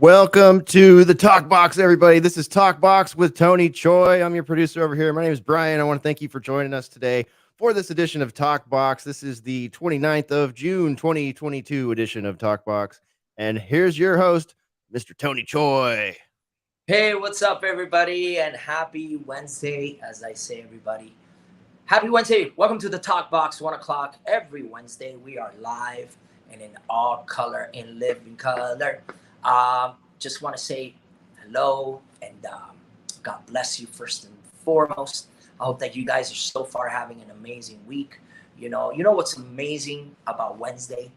Welcome to the Talk Box, everybody. This is Talk Box with Tony Choy. I'm your producer over here. My name is Brian. I want to thank you for joining us today for this edition of Talk Box. This is the 29th of June, 2022 edition of Talk Box. And here's your host, Mr. Tony Choy. Hey, what's up, everybody? And happy Wednesday, as I say, everybody. Happy Wednesday. Welcome to the Talk Box, 1 o'clock. Every Wednesday, we are live and in all color, in living color. Just want to say hello and God bless you first and foremost. I hope that you guys are so far having an amazing week. You know what's amazing about Wednesday?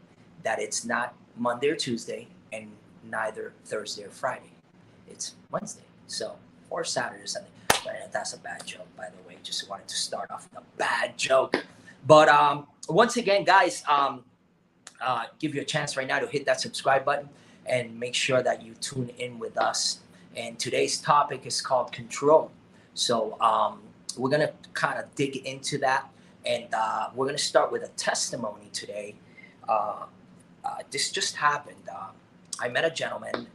That it's not Monday or Tuesday and neither Thursday or Friday. It's Wednesday, so or Saturday or Sunday. But that's a bad joke, by the way. Just wanted to start off with a bad joke. But once again, guys, give you a chance right now to hit that subscribe button and make sure that you tune in with us. And today's topic is called control. So we're gonna kind of dig into that, and we're gonna start with a testimony today. This just happened. I met a gentleman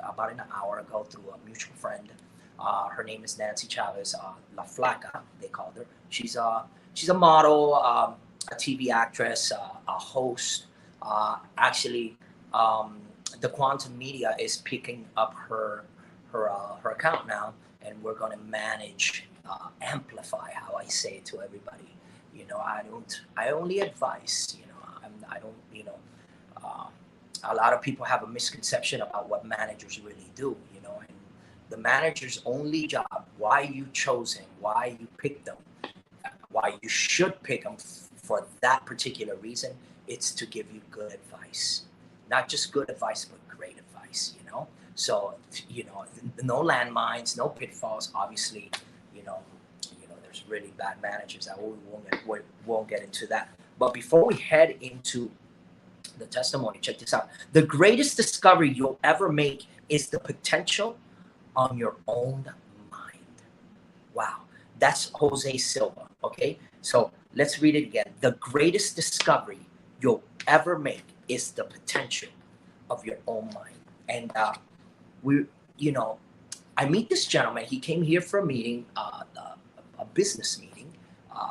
about an hour ago through a mutual friend. Her name is Nancy Chavez, La Flaca, they called her. She's a model, a TV actress, a host. Actually, the Quantum Media is picking up her account now, and we're going to manage, amplify how I say it to everybody. I only advise. I don't. A lot of people have a misconception about what managers really do. And the manager's only job, why you chose him, why you picked them, why you should pick them for that particular reason, it's to give you good advice. Not just good advice, but great advice, So, no landmines, no pitfalls. Obviously, there's really bad managers that we won't get into that. But before we head into the testimony, check this out. The greatest discovery you'll ever make is the potential on your own mind. Wow. That's Jose Silva. Okay. So let's read it again. The greatest discovery you'll ever make is the potential of your own mind. And I meet this gentleman. He came here for a meeting, a business meeting,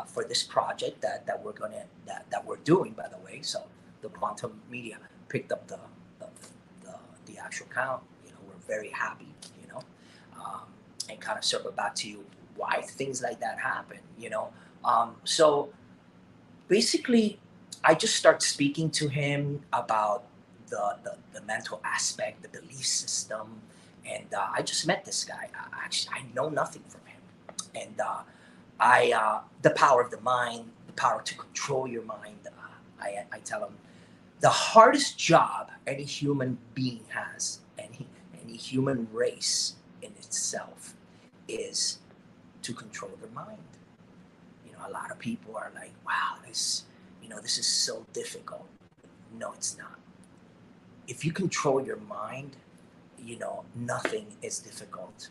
for this project that we're doing, by the way. So the Quantum Media picked up the actual count. We're very happy, and kind of circle back to you why things like that happen, So basically, I just start speaking to him about the mental aspect, the belief system, and I just met this guy. I know nothing from him, and the power of the mind, the power to control your mind. I tell him the hardest job any human being has, any human race in itself, is to control their mind. A lot of people are like, wow, this is so difficult. No, it's not. If you control your mind, nothing is difficult.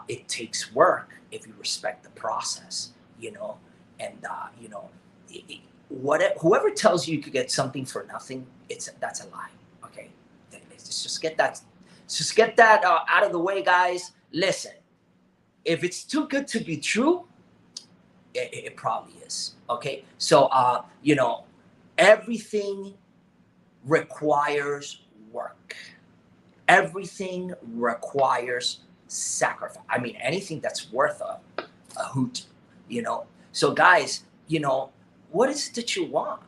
It takes work if you respect the process, and whoever tells you could get something for nothing, that's a lie. Okay, let's just get that out of the way, guys. Listen, if it's too good to be true, it probably is. Okay, so everything requires work. Everything requires sacrifice. I mean, anything that's worth a hoot. So guys, what is it that you want?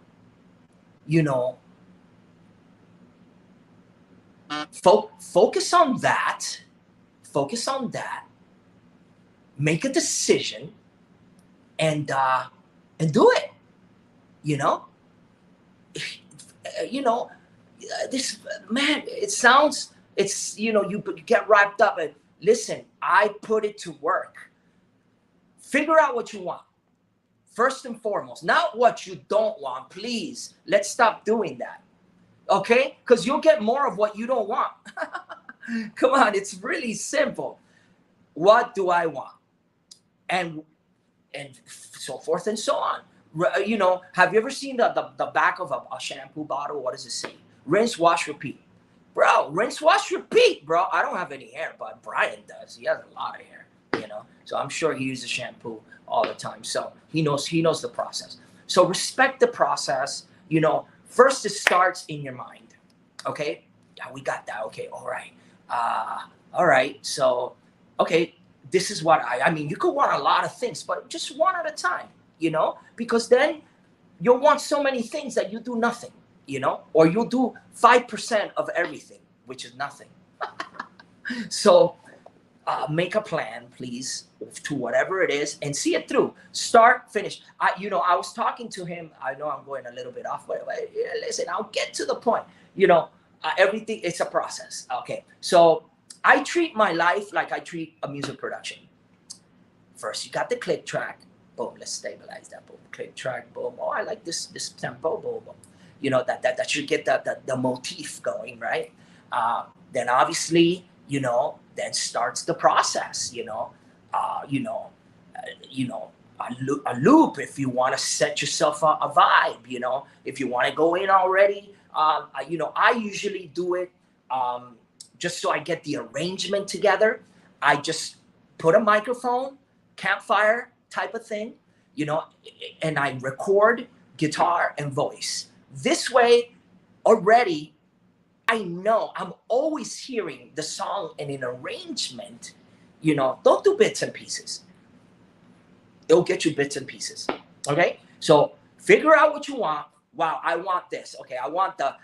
Focus on that. Focus on that. Make a decision, and do it. This man. You get wrapped up. And listen, I put it to work. Figure out what you want. First and foremost, not what you don't want. Please, let's stop doing that. Okay? Because you'll get more of what you don't want. Come on, it's really simple. What do I want? And so forth and so on. Have you ever seen the back of a shampoo bottle? What does it say? Rinse, wash, repeat. Bro, rinse, wash, repeat, bro. I don't have any hair, but Brian does. He has a lot of hair, So I'm sure he uses shampoo all the time. So he knows the process. So respect the process. First it starts in your mind. Okay, yeah, we got that. Okay, all right. All right. So, okay, this is what I mean. You could want a lot of things, but just one at a time. Because then you'll want so many things that you do nothing. Or you'll do 5% of everything, which is nothing. So make a plan, please, to whatever it is, and see it through. Start, finish. I was talking to him. I know I'm going a little bit off, but listen, I'll get to the point. Everything, it's a process. Okay, so I treat my life like I treat a music production. First, you got the click track. Boom, let's stabilize that. Boom, click track. Boom. Oh, I like this tempo. Boom, boom. That should get the motif going, right? Then obviously, then starts the process. A loop if you want to set yourself a vibe. If you want to go in already, I usually do it just so I get the arrangement together. I just put a microphone, campfire type of thing, and I record guitar and voice. This way, already, I know I'm always hearing the song in an arrangement. Don't do bits and pieces. It'll get you bits and pieces. Okay? So figure out what you want. Wow, I want this. Okay, I want the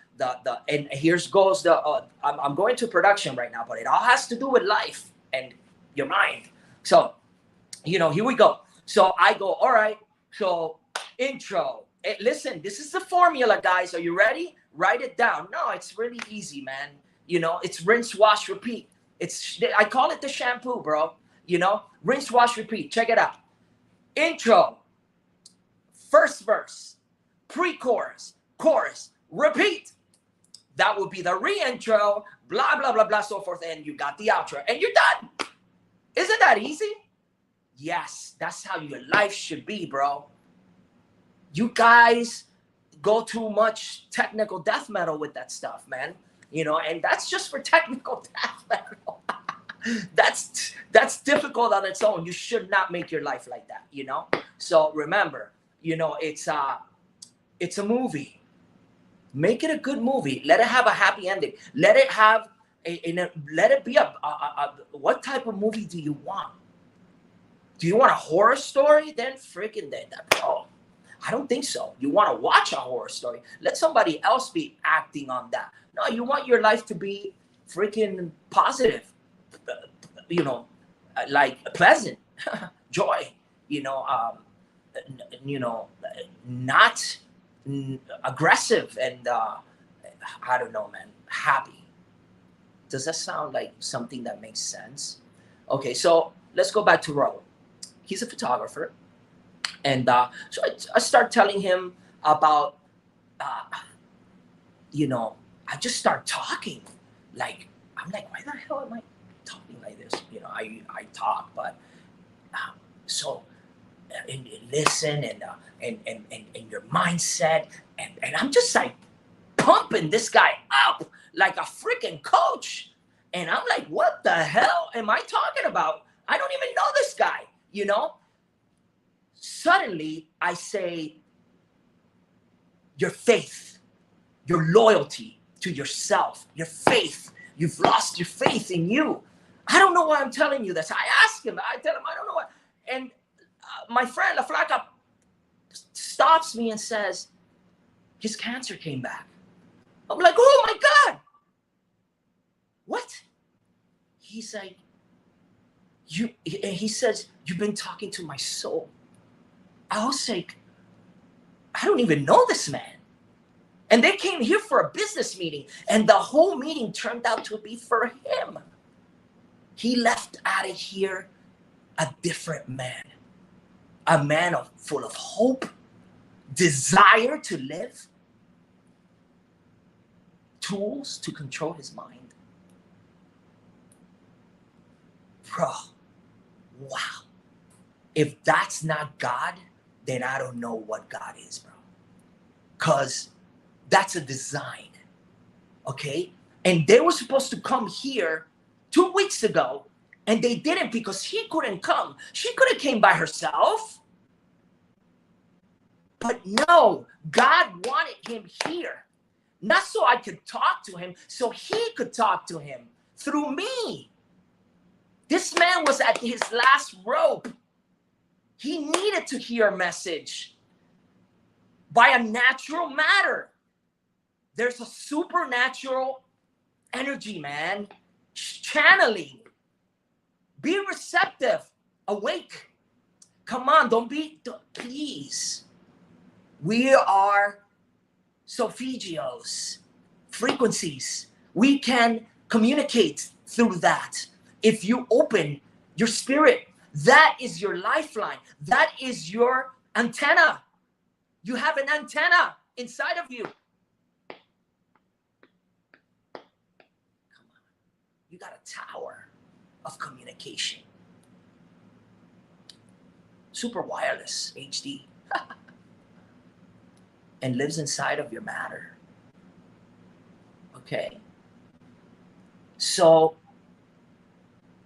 and here's goes the I'm going to production right now, but it all has to do with life and your mind. So, here we go. So I go, all right, so intro. Hey, listen, this is the formula, guys. Are you ready? Write it down. No, it's really easy, man. It's rinse, wash, repeat. I call it the shampoo, bro. Rinse, wash, repeat. Check it out. Intro, first verse, pre-chorus, chorus, repeat. That would be the re-intro, blah, blah, blah, blah, so forth. And you got the outro. And you're done. Isn't that easy? Yes, that's how your life should be, bro. You guys go too much technical death metal with that stuff, man. And that's just for technical death metal. That's difficult on its own. You should not make your life like that, So remember, it's a movie. Make it a good movie. Let it have a happy ending. Let it have let it be a what type of movie do you want? Do you want a horror story? Then freaking bro. I don't think so. You want to watch a horror story. Let somebody else be acting on that. No, you want your life to be freaking positive, like pleasant, joy, not aggressive and, I don't know, man, happy. Does that sound like something that makes sense? Okay, so let's go back to Raul. He's a photographer. And so I start telling him about, I just start talking. I'm like, why the hell am I talking like this? I talk, but so and listen and your mindset. And I'm just like pumping this guy up like a freaking coach. And I'm like, what the hell am I talking about? I don't even know this guy, Suddenly, I say, your faith, your loyalty to yourself, your faith. You've lost your faith in you. I don't know why I'm telling you this. I ask him. I tell him, I don't know why. And my friend, La Flaca, stops me and says, his cancer came back. I'm like, oh, my God. What? He's like, he says, you've been talking to my soul. I was like, I don't even know this man. And they came here for a business meeting, and the whole meeting turned out to be for him. He left out of here a different man, a man full of hope, desire to live, tools to control his mind. Bro, wow. If that's not God, then I don't know what God is, bro. Because that's a design, okay? And they were supposed to come here 2 weeks ago, and they didn't because he couldn't come. She could have came by herself. But no, God wanted him here. Not so I could talk to him, so he could talk to him through me. This man was at his last rope. He needed to hear a message by a natural matter. There's a supernatural energy, man. Channeling. Be receptive. Awake. Come on, please. We are solfeggios, frequencies. We can communicate through that. If you open your spirit, that is your lifeline. That is your antenna. You have an antenna inside of you. Come on. You got a tower of communication. Super wireless HD. And lives inside of your matter. Okay. So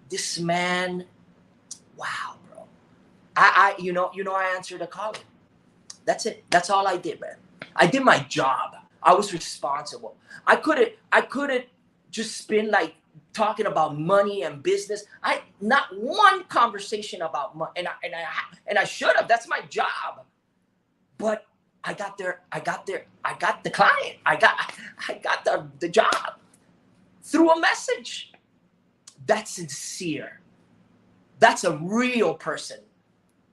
this man, wow, bro. I answered a calling. That's it. That's all I did, man. I did my job. I was responsible. I couldn't just been like talking about money and business. Not one conversation about money, and I should have. That's my job. But I got there. I got the client. I got the job through a message. That's sincere. That's a real person.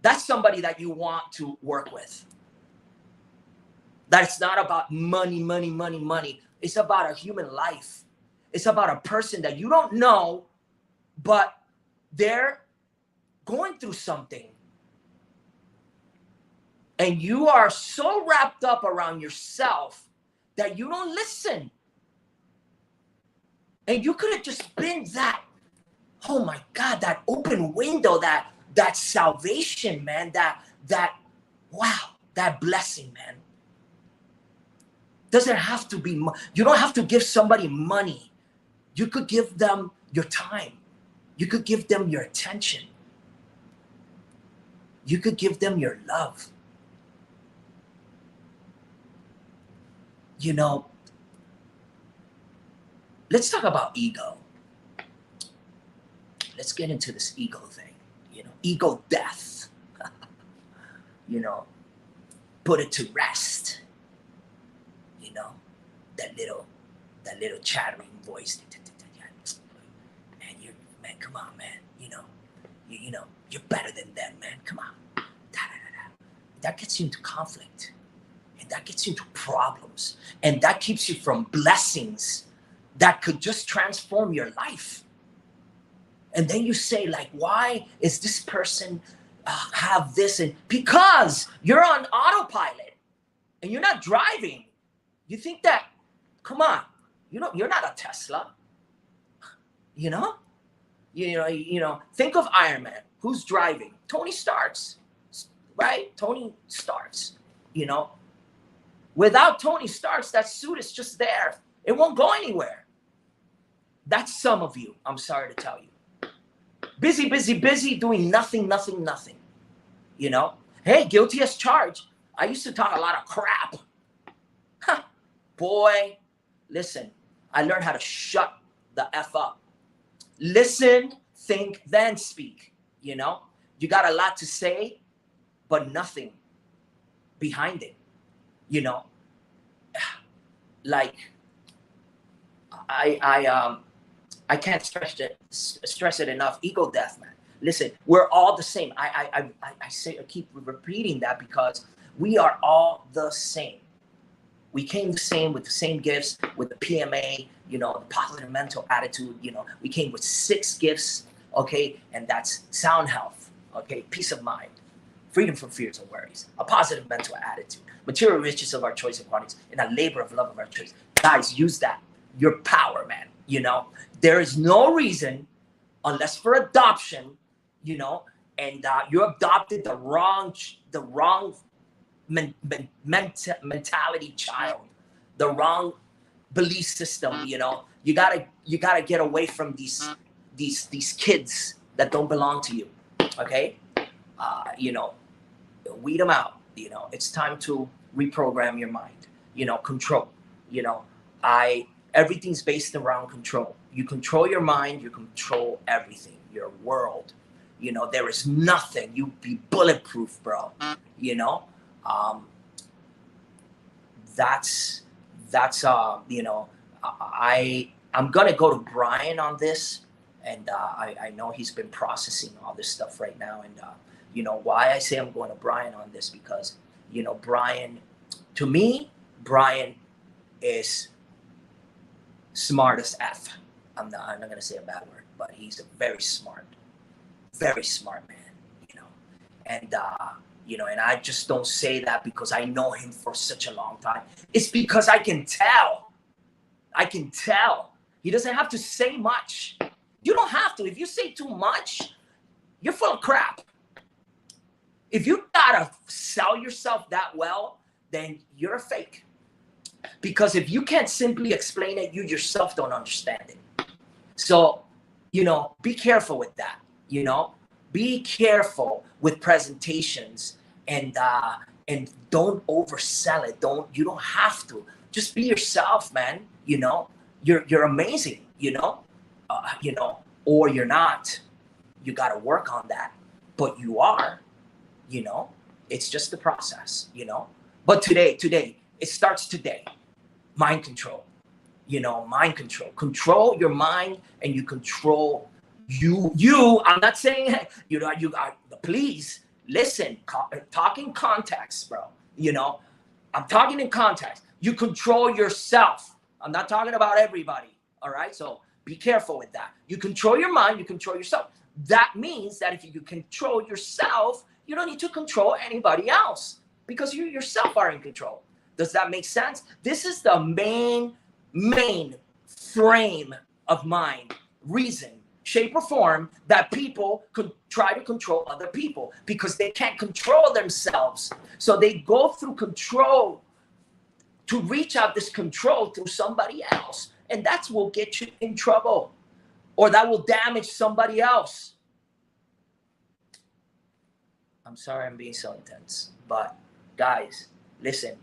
That's somebody that you want to work with. That's not about money, money, money, money. It's about a human life. It's about a person that you don't know, but they're going through something. And you are so wrapped up around yourself that you don't listen. And you could have just been that, oh my God, that open window, that salvation, man, that wow, that blessing, man. Doesn't have to be, you don't have to give somebody money. You could give them your time. You could give them your attention. You could give them your love. You know, let's talk about ego. Let's get into this ego thing. You know, ego death. You know, put it to rest. You know, that little chattering voice. Man, come on, man. You know, you're better than them, man. Come on. That gets you into conflict. And that gets you into problems. And that keeps you from blessings that could just transform your life. And then you say, like, why is this person have this? And because you're on autopilot and you're not driving. You think that, come on, you're not a Tesla. You know, think of Iron Man. Who's driving? Tony Starks, right? Tony Starks, you know. Without Tony Starks, that suit is just there. It won't go anywhere. That's some of you, I'm sorry to tell you. Busy, busy, busy, doing nothing. You know? Hey, guilty as charged. I used to talk a lot of crap. Huh. Boy, listen, I learned how to shut the F up. Listen, think, then speak. You know? You got a lot to say, but nothing behind it. You know, like I can't stress it enough. Ego death, man. Listen, we're all the same. I keep repeating that because we are all the same. We came the same with the same gifts, with the PMA, you know, the positive mental attitude. You know, we came with 6 gifts, okay, and that's sound health, okay, peace of mind, freedom from fears and worries, a positive mental attitude, material riches of our choice and quantities, and a labor of love of our choice. Guys, use that. Your power, man. You know, there is no reason, unless for adoption, you know, and you adopted the wrong mentality child, the wrong belief system, you know, You gotta get away from these kids that don't belong to you. Okay, you know, weed them out. You know, it's time to reprogram your mind. You know, control. You know, everything's based around control. You control your mind, you control everything, your world. You know, there is nothing. You be bulletproof, bro. You know, that's you know, I'm gonna go to Brian on this, and I know he's been processing all this stuff right now, and you know why I say I'm going to Brian on this, because you know Brian, to me, Brian is smart as F. I'm not gonna say a bad word, but he's a very smart man, you know, and you know, and I just don't say that because I know him for such a long time. It's because I can tell. He doesn't have to say much. You don't have to. If you say too much, you're full of crap. If you gotta sell yourself that well, then you're a fake. Because if you can't simply explain it, you yourself don't understand it. So, you know, be careful with that. You know, be careful with presentations, and don't oversell it. You don't have to. Just be yourself, man. You know, you're amazing. You know, or you're not. You got to work on that, but you are. You know, it's just the process. You know, but today, it starts today. Mind control. You know, mind control. Control your mind, and you control you. I'm not saying, you know, please listen, talk in context, bro. You know, I'm talking in context. You control yourself. I'm not talking about everybody. All right. So be careful with that. You control your mind, you control yourself. That means that if you control yourself, you don't need to control anybody else, because you yourself are in control. Does that make sense? This is the main frame of mind, reason, shape, or form that people could try to control other people, because they can't control themselves. So they go through control to reach out this control through somebody else. And that's what will get you in trouble, or that will damage somebody else. I'm sorry I'm being so intense, but guys, listen,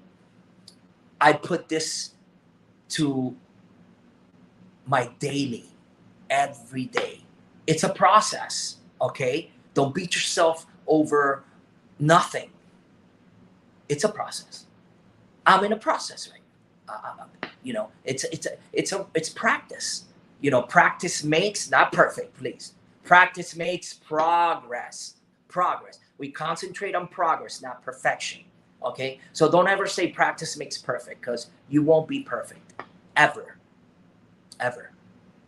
I put this to my daily, every day. It's a process, okay? Don't beat yourself over nothing. It's a process. I'm in a process right now. You know, it's practice. You know, practice makes, not perfect, please. Practice makes progress. We concentrate on progress, not perfection. Okay? So don't ever say practice makes perfect, because you won't be perfect. Ever.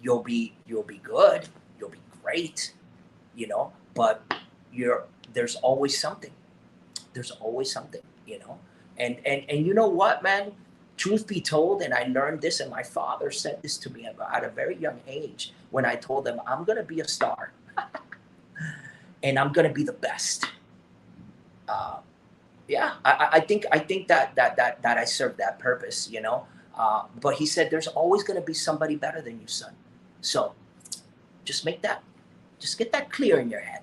You'll be good. You'll be great. You know, but there's always something. You know? And you know what, man? Truth be told, and I learned this, and my father said this to me at a very young age, when I told him I'm gonna be a star and I'm gonna be the best. Yeah, I think that I served that purpose, you know. But he said there's always gonna be somebody better than you, son. So just get that clear in your head.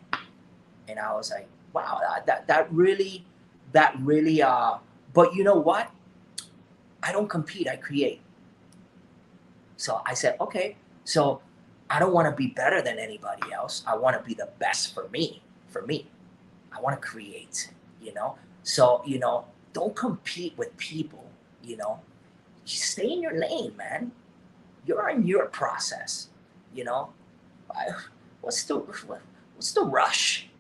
And I was like, wow, that really. But you know what? I don't compete, I create. So I said, okay, so I don't want to be better than anybody else. I want to be the best for me. I want to create, you know? So, you know, don't compete with people, you know? Just stay in your lane, man. You're in your process, you know? What's the rush?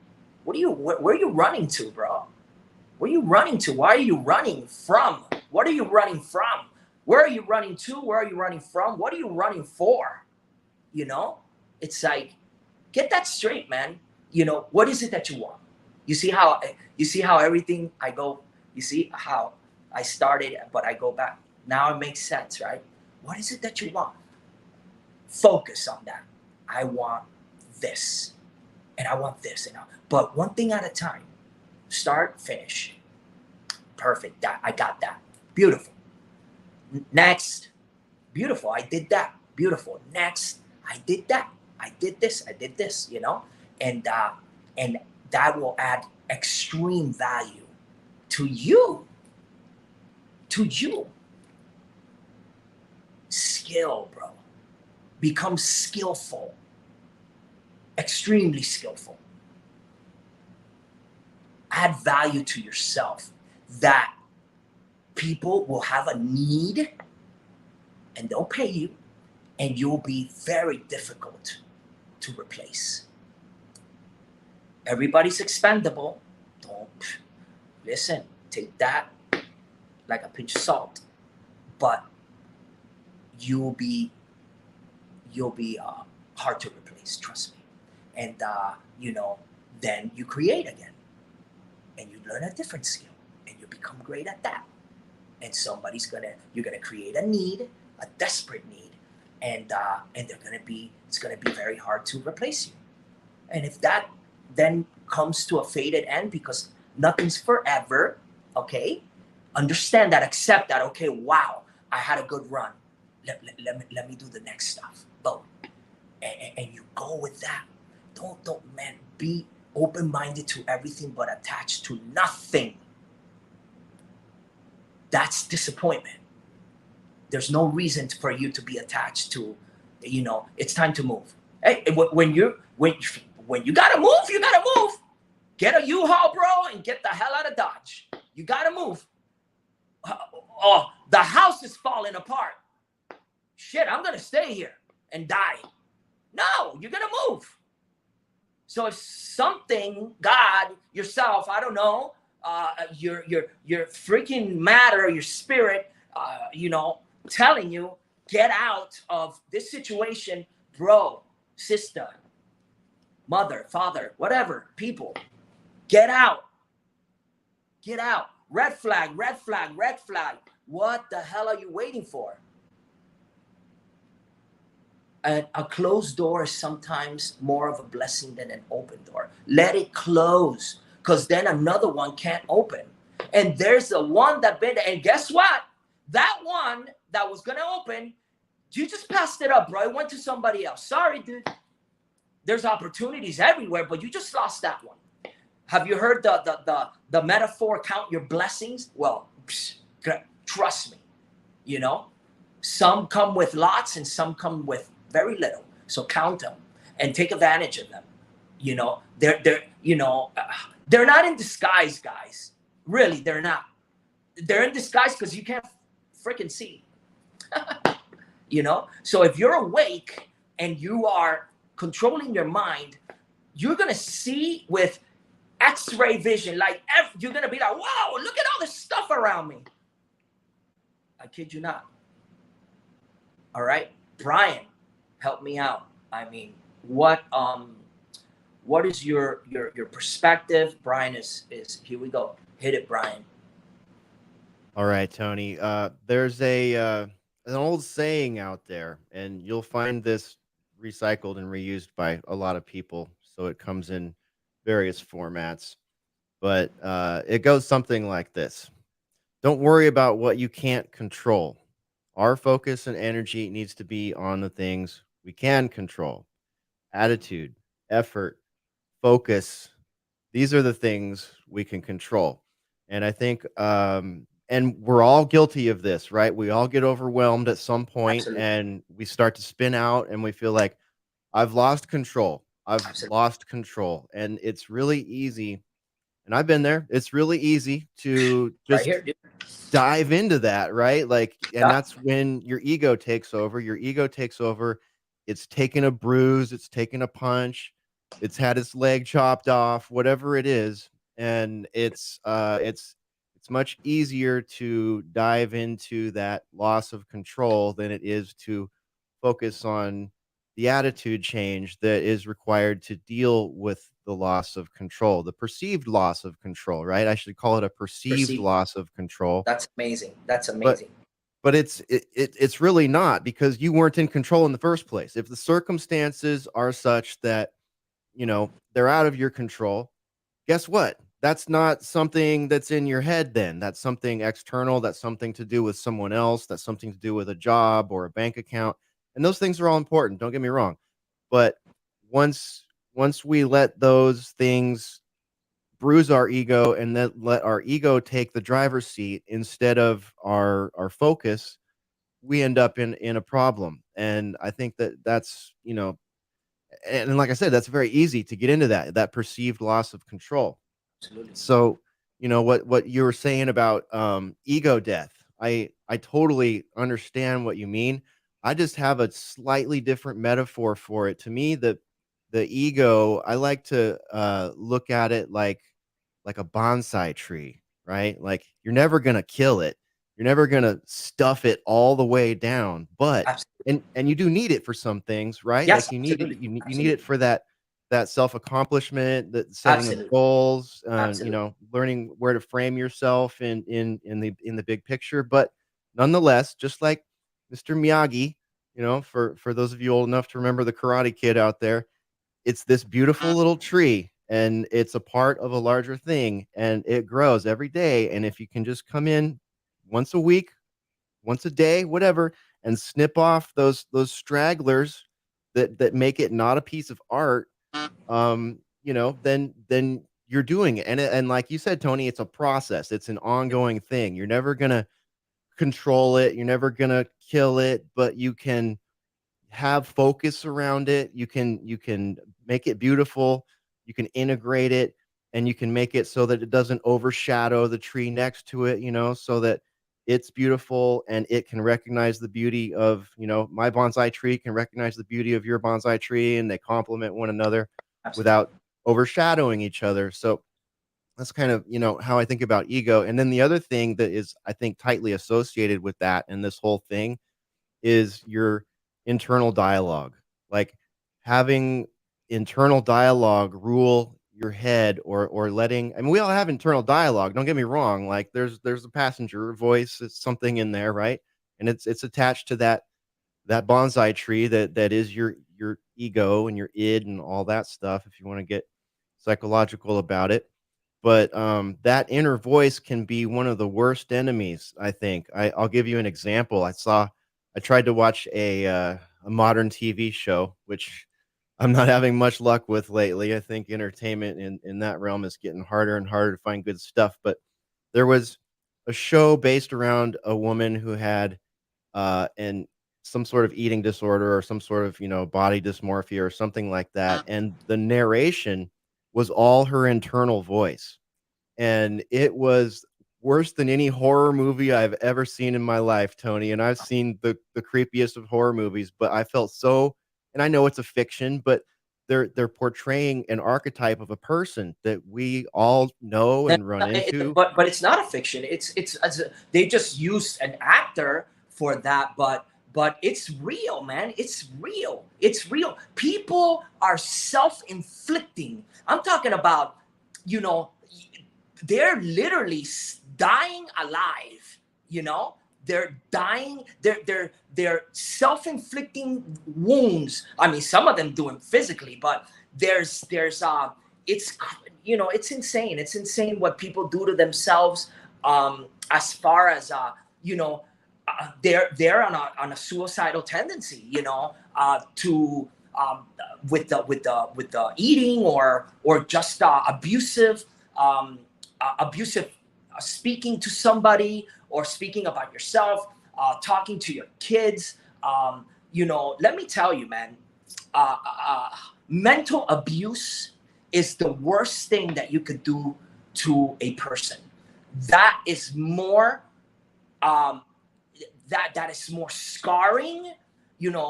Where are you running to, bro? Where are you running to? Why are you running from? What are you running from? Where are you running to? Where are you running from? What are you running for? You know, it's like, get that straight, man. You know, what is it that you want? You see how everything I go, you see how I started, but I go back. Now it makes sense, right? What is it that you want? Focus on that. I want this, and I want this, but one thing at a time. Start, finish. Perfect. I got that. Beautiful. Next. Beautiful. I did that. beautiful. Next, I did that. I did this. I did this. You know, and that will add extreme value to you. To you. Skill, bro. Become skillful. Extremely skillful. Add value to yourself that people will have a need and they'll pay you, and you'll be very difficult to replace. Everybody's expendable. Don't listen. Take that like a pinch of salt, but you'll be hard to replace. Trust me. And you know, then you create again, and you learn a different skill, and you become great at that. And you're gonna create a need, a desperate need, and it's gonna be very hard to replace you. And if that then comes to a faded end, because nothing's forever, okay? Understand that, accept that, okay, wow, I had a good run. Let me do the next stuff. Boom. And you go with that. Don't man, be open-minded to everything but attached to nothing. That's disappointment. There's no reason for you to be attached to, you know, it's time to move. Hey, when you gotta move, you gotta move. Get a U-Haul, bro, and get the hell out of Dodge. You gotta move. Oh, the house is falling apart. Shit, I'm gonna stay here and die. No, you're gonna move. So if something, God, yourself, I don't know, your freaking matter, your spirit, you know, telling you, get out of this situation, bro, sister, mother, father, whatever, people, get out. Get out. Red flag, red flag, red flag. What the hell are you waiting for? And a closed door is sometimes more of a blessing than an open door. Let it close, because then another one can't open. And there's the one that been there. And guess what? That one that was going to open, you just passed it up, bro. It went to somebody else. Sorry, dude. There's opportunities everywhere, but you just lost that one. Have you heard the metaphor, count your blessings? Well, trust me, you know, some come with lots and some come with very little. So count them and take advantage of them. You know, they're not in disguise, guys. Really, they're not. They're in disguise because you can't freaking see. You know, so if you're awake and you are controlling your mind, you're gonna see with X-ray vision. Like you're gonna be like, "Wow, look at all this stuff around me." I kid you not. All right, Brian, help me out. I mean, what is your perspective? Brian is here we go. Hit it, Brian. All right, Tony. There's an old saying out there, and you'll find this recycled and reused by a lot of people. So it comes in various formats, but it goes something like this: don't worry about what you can't control. Our focus and energy needs to be on the things we can control. Attitude, effort, focus. These are the things we can control. And I think, and we're all guilty of this, right? We all get overwhelmed at some point Absolutely. and we start to spin out and we feel like, I've lost control. I've Absolutely. lost control. And it's really easy. And I've been there. It's really easy to Right just here, dude. dive into that, right? Like, and Yeah. that's when your ego takes over. Your ego takes over. It's taken a bruise, it's taken a punch, it's had its leg chopped off, whatever it is, and it's much easier to dive into that loss of control than it is to focus on the attitude change that is required to deal with the loss of control, the perceived loss of control, right? I should call it a perceived Perceive. loss of control. That's amazing. That's But amazing. but it's really not, because you weren't in control in the first place. If the circumstances are such that, you know, they're out of your control, guess what? That's not something that's in your head then. That's something external. That's something to do with someone else. That's something to do with a job or a bank account. and those things are all important. Don't get me wrong, but once we let those things bruise our ego and then let our ego take the driver's seat instead of our focus, we end up in a problem. And I think that's, and like I said, that's very easy to get into that perceived loss of control. Absolutely. So, what you were saying about ego death, I totally understand what you mean. I just have a slightly different metaphor for it. To me, the ego, I like to look at it like a bonsai tree, right? Like you're never gonna kill it. You're never gonna stuff it all the way down, but Absolutely. and you do need it for some things, right? Yes, Like you need absolutely. you need it Absolutely. for that self accomplishment, that setting of Absolutely. goals, Absolutely. learning where to frame yourself in the big picture. But nonetheless, just like Mr. Miyagi, for those of you old enough to remember the Karate Kid out there, it's this beautiful little tree and it's a part of a larger thing and it grows every day. And if you can just come in once a week, once a day, whatever, and snip off those stragglers that make it not a piece of art, then you're doing it. And like you said, Tony, it's a process. It's an ongoing thing. You're never gonna control it. You're never gonna kill it, but you can have focus around it. You can make it beautiful. You can integrate it, and you can make it so that it doesn't overshadow the tree next to it, so that it's beautiful and it can recognize the beauty of, my bonsai tree can recognize the beauty of your bonsai tree, and they complement one another Absolutely. without overshadowing each other. So that's kind of, how I think about ego. And then the other thing that is, I think, tightly associated with that and this whole thing is your internal dialogue. Like having internal dialogue rule your head, or letting, I mean, we all have internal dialogue, don't get me wrong. Like there's a passenger voice, it's something in there, right? And it's attached to that bonsai tree that is your ego and your id and all that stuff, if you want to get psychological about it. But that inner voice can be one of the worst enemies, I think. I'll give you an example. I tried to watch a modern TV show, which I'm not having much luck with lately. I think entertainment in that realm is getting harder and harder to find good stuff. But there was a show based around a woman who had and some sort of eating disorder or some sort of, body dysmorphia or something like that. And the narration was all her internal voice. And it was worse than any horror movie I've ever seen in my life, Tony. And I've seen the creepiest of horror movies, but I felt so, and I know it's a fiction, but they're portraying an archetype of a person that we all know and run into. But it's not a fiction. They just used an actor for that, but it's real, man. It's real. It's real. People are self-inflicting. I'm talking about, you know, they're literally dying alive. You know, they're dying. They're self-inflicting wounds. I mean, some of them do it physically, but there's it's it's insane. It's insane what people do to themselves. As far as you know, they're on a suicidal tendency. To with the eating or just abusive speaking to somebody or speaking about yourself, talking to your kids. Let me tell you, man, uh, uh, mental abuse is the worst thing that you could do to a person. That is more um, that is more scarring.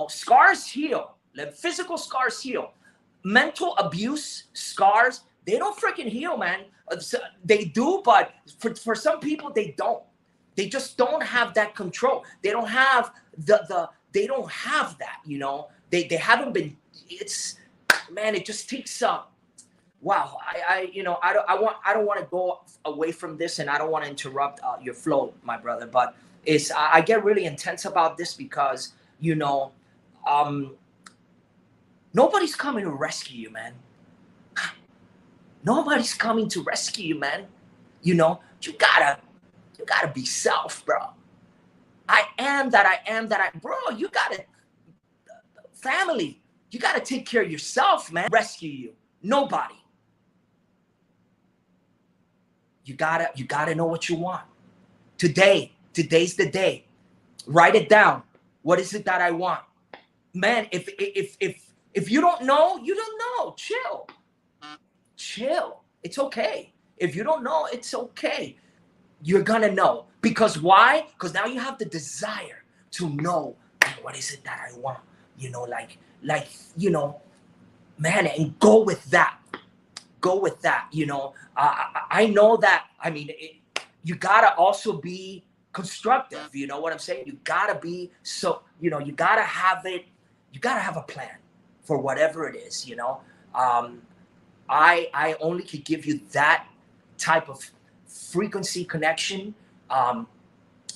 Scars heal. Like physical scars heal. Mental abuse scars, they don't freaking heal, man. They do, but for some people they don't. They just don't have that control. They don't have they don't have that. They haven't been. It's man. It just takes wow. I don't want to go away from this, and I don't want to interrupt your flow, my brother. But I get really intense about this because um, nobody's coming to rescue you, man. Nobody's coming to rescue you, man. You gotta be self, bro. I am that I am that I, bro. You gotta. family. You got to take care of yourself, man. Rescue you. Nobody. You gotta know what you want. Today's the day. Write it down. What is it that I want? Man, if you don't know, you don't know. Chill. It's okay. If you don't know, it's okay. You're gonna know. Because why? Because now you have the desire to know, what is it that I want? You know, man, and go with that. You know. I know that. I mean, you gotta also be constructive. You know what I'm saying? You gotta be you gotta have it. You gotta have a plan for whatever it is. You know. I only could give you that type of frequency connection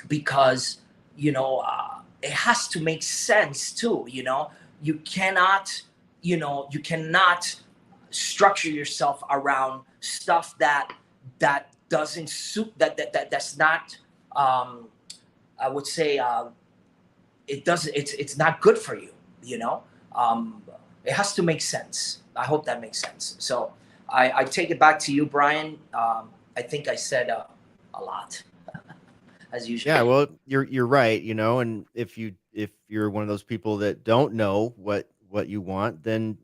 because it has to make sense too. You know, you cannot structure yourself around stuff that doesn't suit that's not I would say it's not good for you. You know, it has to make sense. I hope that makes sense. So I take it back to you, Brian. I think I said a lot as usual. Yeah, well, you're right, you know, and if you're one of those people that don't know what you want, then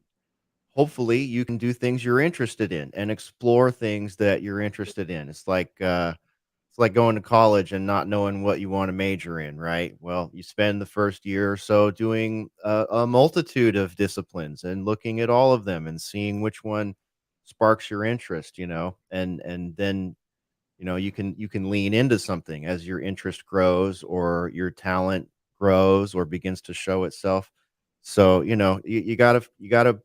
hopefully you can do things you're interested in and explore things that you're interested in. It's like going to college and not knowing what you want to major in, right? Well, you spend the first year or so doing a multitude of disciplines and looking at all of them and seeing which one sparks your interest, you know, and then you can lean into something as your interest grows or your talent grows or begins to show itself. So you gotta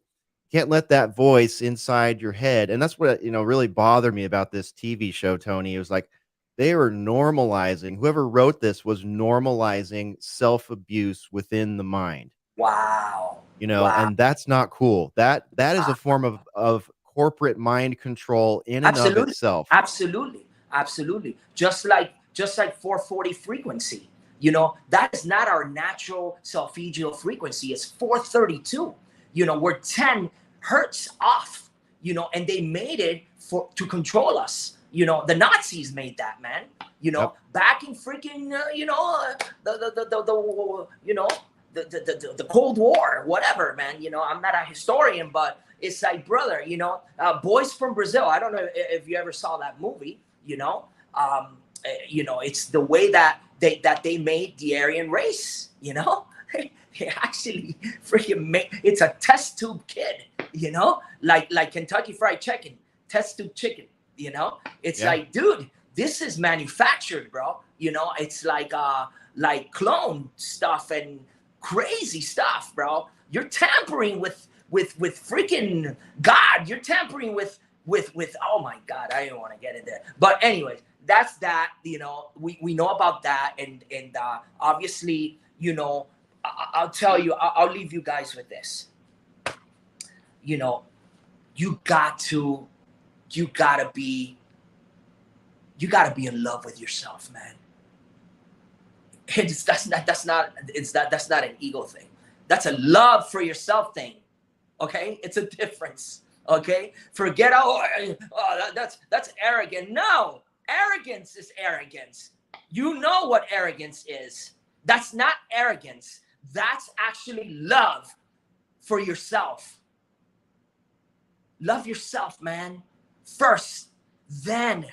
can't let that voice inside your head. And that's what really bothered me about this TV show, Tony. It was like they were normalizing, whoever wrote this was normalizing self-abuse within the mind. Wow. And that's not cool. That is a form of corporate mind control in and of Absolutely. itself. Absolutely. Just like 440 frequency. You know, that is not our natural solfeggio frequency. It's 432. You know, we're 10 hertz off. You know, and they made it to control us. You know, the Nazis made that, man. You know, Yep. back in freaking the Cold War, whatever, man. You know, I'm not a historian, but it's like, brother, Boys from Brazil. I don't know if you ever saw that movie. It's the way that they made the Aryan race. You know, they actually freaking it's a test tube kid. You know, like Kentucky Fried Chicken, test tube chicken. You know, it's like, dude, this is manufactured, bro. You know, it's like clone stuff and crazy stuff, bro. You're tampering with freaking God. You're tampering with oh my God, I don't want to get in there. But anyways, that's that. You know, we know about that, and obviously, I'll tell you, I'll leave you guys with this. You know, you gotta be in love with yourself, man. That's not an ego thing. That's a love for yourself thing. Okay, it's a difference. Okay, forget that's arrogant. No, arrogance is arrogance. You know what arrogance is. That's not arrogance. That's actually love for yourself. Love yourself, man. First, then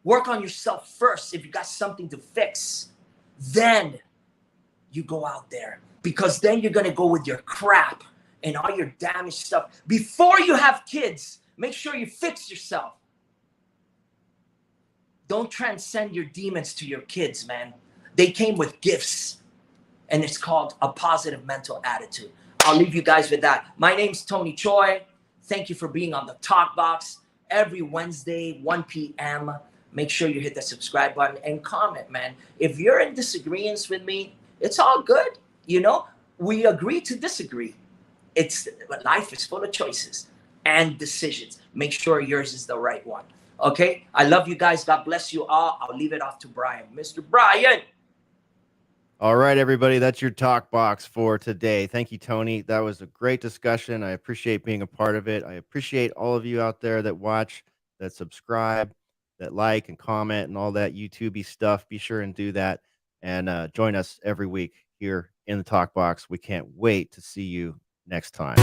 work on yourself first. If you got something to fix, then you go out there, because then you're going to go with your crap and all your damaged stuff. Before you have kids, make sure you fix yourself. Don't transcend your demons to your kids, man. They came with gifts, and it's called a positive mental attitude. I'll leave you guys with that. My name's Tony Choy. Thank you for being on the Talk Box every Wednesday, 1 p.m. Make sure you hit the subscribe button and comment, man. If you're in disagreements with me, it's all good. You know, we agree to disagree. But life is full of choices and decisions. Make sure yours is the right one. Okay? I love you guys. God bless you all. I'll leave it off to Brian. Mr. Brian. All right, everybody, that's your talk box for today. Thank you, Tony. That was a great discussion. I appreciate being a part of it. I appreciate all of you out there that watch, that subscribe, that like and comment and all that YouTube-y stuff. Be sure and do that and join us every week here in the talk box. We can't wait to see you next time.